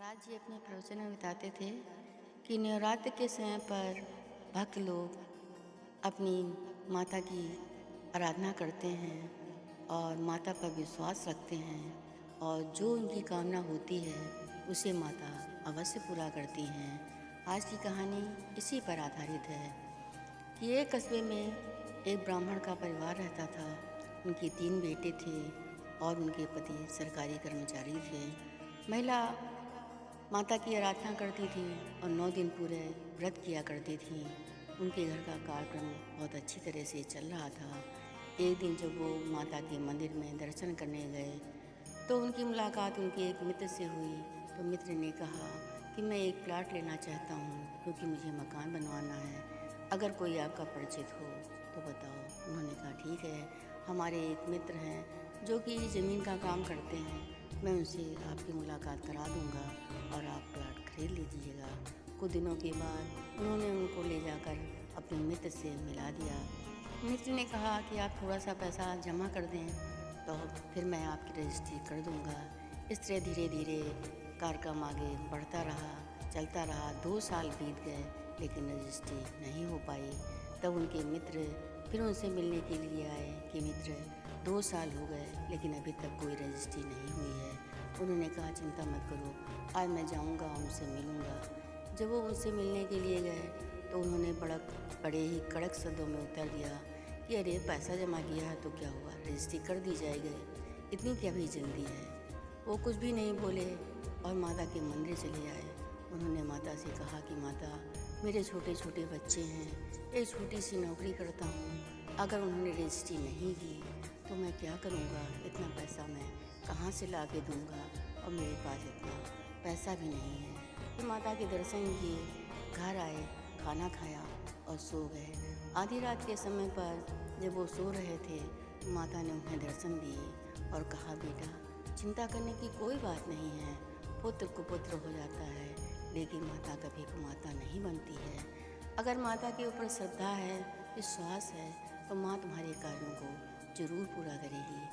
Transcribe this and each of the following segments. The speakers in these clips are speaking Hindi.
महाराज जी अपने प्रवचन में बताते थे कि नवरात्र के समय पर भक्त लोग अपनी माता की आराधना करते हैं और माता पर विश्वास रखते हैं और जो उनकी कामना होती है उसे माता अवश्य पूरा करती हैं। आज की कहानी इसी पर आधारित है कि एक कस्बे में एक ब्राह्मण का परिवार रहता था। उनके 3 बेटे थे और उनके पति सरकारी कर्मचारी थे। महिला माता की आराधना करती थी और 9 दिन पूरे व्रत किया करती थी। उनके घर का कार्यक्रम बहुत अच्छी तरह से चल रहा था। एक दिन जब वो माता के मंदिर में दर्शन करने गए तो उनकी मुलाकात उनके एक मित्र से हुई। तो मित्र ने कहा कि मैं एक प्लाट लेना चाहता हूँ क्योंकि मुझे मकान बनवाना है, अगर कोई आपका परिचित हो तो बताओ। उन्होंने कहा ठीक है, हमारे एक मित्र हैं जो कि ज़मीन का काम करते हैं, मैं उनसे आपकी मुलाकात करा दूंगा और आप प्लाट खरीद लीजिएगा। कुछ दिनों के बाद उन्होंने उनको ले जाकर अपने मित्र से मिला दिया। मित्र ने कहा कि आप थोड़ा सा पैसा जमा कर दें तो फिर मैं आपकी रजिस्ट्री कर दूंगा। इस तरह धीरे धीरे कार्यक्रम आगे बढ़ता रहा, चलता रहा। 2 साल बीत गए लेकिन रजिस्ट्री नहीं हो पाई। तब उनके मित्र फिर उनसे मिलने के लिए आए कि मित्र 2 साल हो गए लेकिन अभी तक कोई रजिस्ट्री नहीं हुई है। उन्होंने कहा चिंता मत करो, आज मैं जाऊंगा उनसे मिलूंगा। जब वो उनसे मिलने के लिए गए तो उन्होंने बड़े ही कड़क शब्दों में उत्तर दिया कि अरे पैसा जमा किया है तो क्या हुआ, रजिस्ट्री कर दी जाएगी, इतनी क्या भी जल्दी है। वो कुछ भी नहीं बोले और माता के मंदिर चले आए। उन्होंने माता से कहा कि माता, मेरे छोटे छोटे बच्चे हैं, एक छोटी सी नौकरी करता हूँ, अगर उन्होंने रजिस्ट्री नहीं की तो मैं क्या करूँगा, इतना पैसा मैं कहाँ से ला के दूँगा और मेरे पास इतना पैसा भी नहीं है। तो माता के दर्शन किए, घर आए, खाना खाया और सो गए। आधी रात के समय पर जब वो सो रहे थे तो माता ने उन्हें दर्शन दिए और कहा बेटा चिंता करने की कोई बात नहीं है, पुत्र कुपुत्र हो जाता है लेकिन माता कभी कुमाता नहीं बनती है। अगर माता के ऊपर श्रद्धा है, विश्वास है तो माँ तुम्हारे कार्यों को जरूर पूरा करेगी।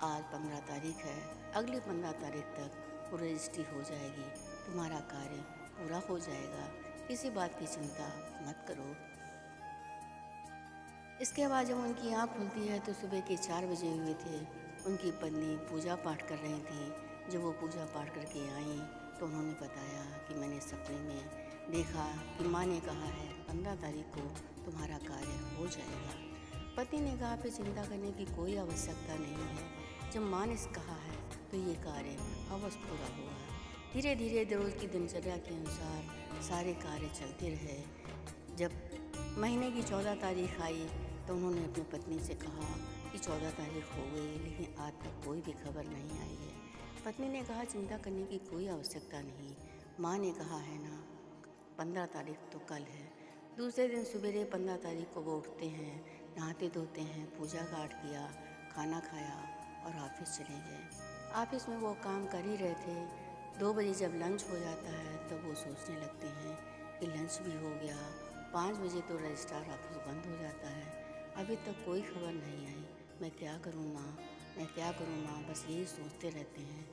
आज 15 तारीख है, अगली 15 तारीख तक वो रजिस्ट्री हो जाएगी, तुम्हारा कार्य पूरा हो जाएगा, किसी बात की चिंता मत करो। इसके बाद जब उनकी आँख खुलती है तो सुबह के 4 बजे हुए थे। उनकी पत्नी पूजा पाठ कर रही थी। जब वो पूजा पाठ करके आई तो उन्होंने बताया कि मैंने सपने में देखा कि माँ ने कहा है 15 तारीख को तुम्हारा कार्य हो जाएगा। पति ने कहा फिर चिंता करने की कोई आवश्यकता नहीं है, जब माँ ने कहा है तो ये कार्य अवश्य पूरा होगा। धीरे धीरे रोज़ की दिनचर्या के अनुसार सारे कार्य चलते रहे। जब महीने की 14 तारीख आई तो उन्होंने अपनी पत्नी से कहा कि 14 तारीख हो गई लेकिन आज तक कोई भी खबर नहीं आई है। पत्नी ने कहा चिंता करने की कोई आवश्यकता नहीं, माँ ने कहा है ना 15 तारीख तो कल है। दूसरे दिन सवेरे 15 तारीख को वो उठते हैं, नहाते धोते हैं, पूजा पाठ किया, खाना खाया और ऑफिस चले गए। ऑफिस में वो काम कर ही रहे थे। 2 बजे जब लंच हो जाता है तब वो सोचने लगते हैं कि लंच भी हो गया, 5 बजे तो रजिस्ट्रार ऑफिस बंद हो जाता है, अभी तक कोई खबर नहीं आई, मैं क्या करूँ माँ, मैं क्या करूँ माँ, बस यही सोचते रहते हैं।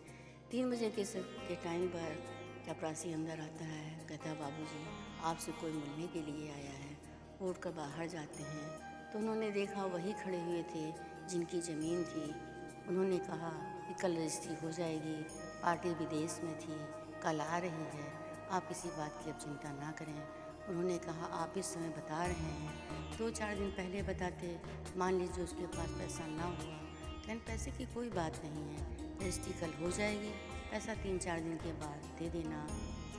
3 बजे के टाइम पर चपरासी अंदर आता है, कहता है बाबूजी आपसे कोई मिलने के लिए आया है। वो उठ कर बाहर जाते हैं तो उन्होंने देखा वही खड़े हुए थे जिनकी ज़मीन थी। उन्होंने कहा कि कल रजिस्ट्री हो जाएगी, पार्टी विदेश में थी, कल आ रही है, आप किसी बात की अब चिंता ना करें। उन्होंने कहा आप इस समय बता रहे हैं, 2-4 दिन पहले बताते, मान लीजिए उसके पास पैसा ना हुआ, लेकिन पैसे की कोई बात नहीं है, रजिस्ट्री कल हो जाएगी, पैसा 3-4 दिन के बाद दे देना।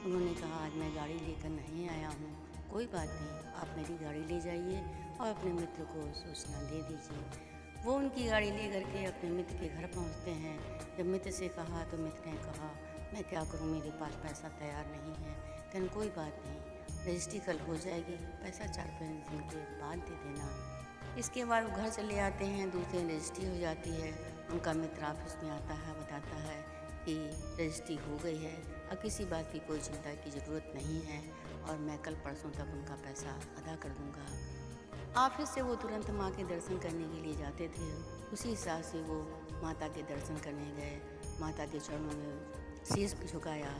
उन्होंने कहा आज मैं गाड़ी लेकर नहीं आया हूँ, कोई बात नहीं, आप मेरी गाड़ी ले जाइए और अपने मित्र को सूचना दे दीजिए। वो उनकी गाड़ी ले करके अपने मित्र के घर पहुँचते हैं। जब मित्र से कहा तो मित्र ने कहा मैं क्या करूँ, मेरे पास पैसा तैयार नहीं है। कहने कोई बात नहीं, रजिस्ट्री कल हो जाएगी, पैसा 4-5 दिन के बाद दे देना। इसके बाद वो घर चले आते हैं, दूसरे दिन रजिस्ट्री हो जाती है। उनका मित्र ऑफिस में आता है, बताता है कि रजिस्ट्री हो गई है, अब किसी बात की कोई चिंता की ज़रूरत नहीं है और मैं कल परसों तक उनका पैसा अदा कर दूंगा। ऑफिस से वो तुरंत माँ के दर्शन करने के लिए जाते थे। उसी हिसाब से वो माता के दर्शन करने गए, माता के चरणों में शीश झुकाया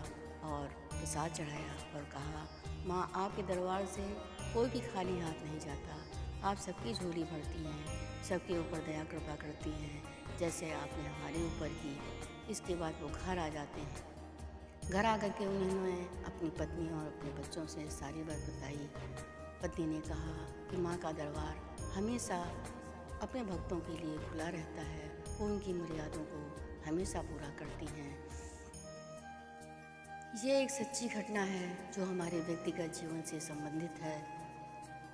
और प्रसाद चढ़ाया और कहा, माँ आपके दरबार से कोई भी खाली हाथ नहीं जाता। आप सबकी झोली भरती हैं, सबके ऊपर दया कृपा करती हैं, जैसे आपने हमारे ऊपर की। इसके बाद वो घर आ जाते हैं। घर आकर के उन्होंने अपनी पत्नी और अपने बच्चों से सारी बात बताई। पत्नी ने कहा कि माँ का दरबार हमेशा अपने भक्तों के लिए खुला रहता है, वो उनकी मर्यादों को हमेशा पूरा करती हैं। ये एक सच्ची घटना है जो हमारे व्यक्तिगत जीवन से संबंधित है।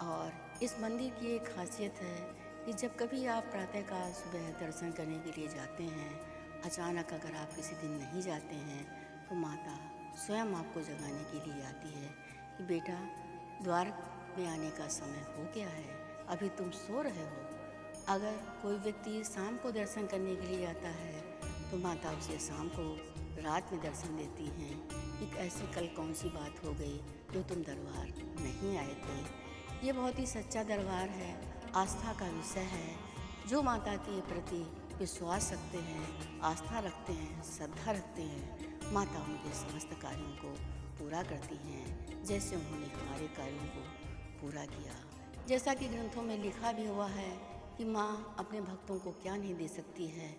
और इस मंदिर की एक खासियत है कि जब कभी आप प्रातःकाल सुबह दर्शन करने के लिए जाते हैं, अचानक अगर आप किसी दिन नहीं जाते हैं तो माता स्वयं आपको जगाने के लिए आती है कि बेटा, द्वार में आने का समय हो गया है, अभी तुम सो रहे हो। अगर कोई व्यक्ति शाम को दर्शन करने के लिए आता है तो माता उसे शाम को रात में दर्शन देती हैं कि ऐसी कल कौन सी बात हो गई जो तुम दरबार नहीं आए थे। ये बहुत ही सच्चा दरबार है, आस्था का विषय है। जो माता के प्रति विश्वास रखते हैं, आस्था रखते हैं, श्रद्धा रखते हैं, माता उनके समस्त कार्यों को पूरा करती हैं, जैसे उन्होंने हमारे कार्यों को पूरा किया। जैसा कि ग्रंथों में लिखा भी हुआ है कि माँ अपने भक्तों को क्या नहीं दे सकती है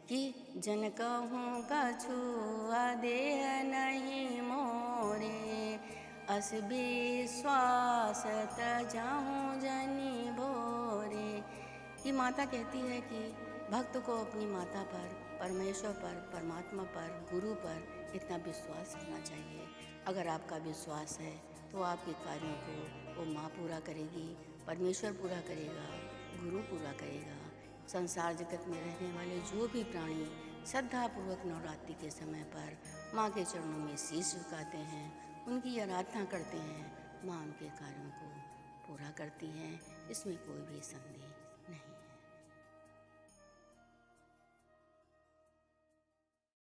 कि जन कहूँ कछुआ देह नहीं मोरे, अस विश्वास तजहूँ जनी भोरे। कि माता कहती है कि भक्त को अपनी माता पर, परमेश्वर पर, परमात्मा पर, गुरु पर इतना विश्वास रखना चाहिए। अगर आपका विश्वास है तो आपके कार्यों को वो माँ पूरा करेगी, परमेश्वर पूरा करेगा, गुरु पूरा करेगा। संसार जगत में रहने वाले जो भी प्राणी श्रद्धापूर्वक नवरात्रि के समय पर माँ के चरणों में शीश झुकाते हैं, उनकी आराधना करते हैं, माँ उनके कार्यों को पूरा करती हैं। इसमें कोई भी संदेह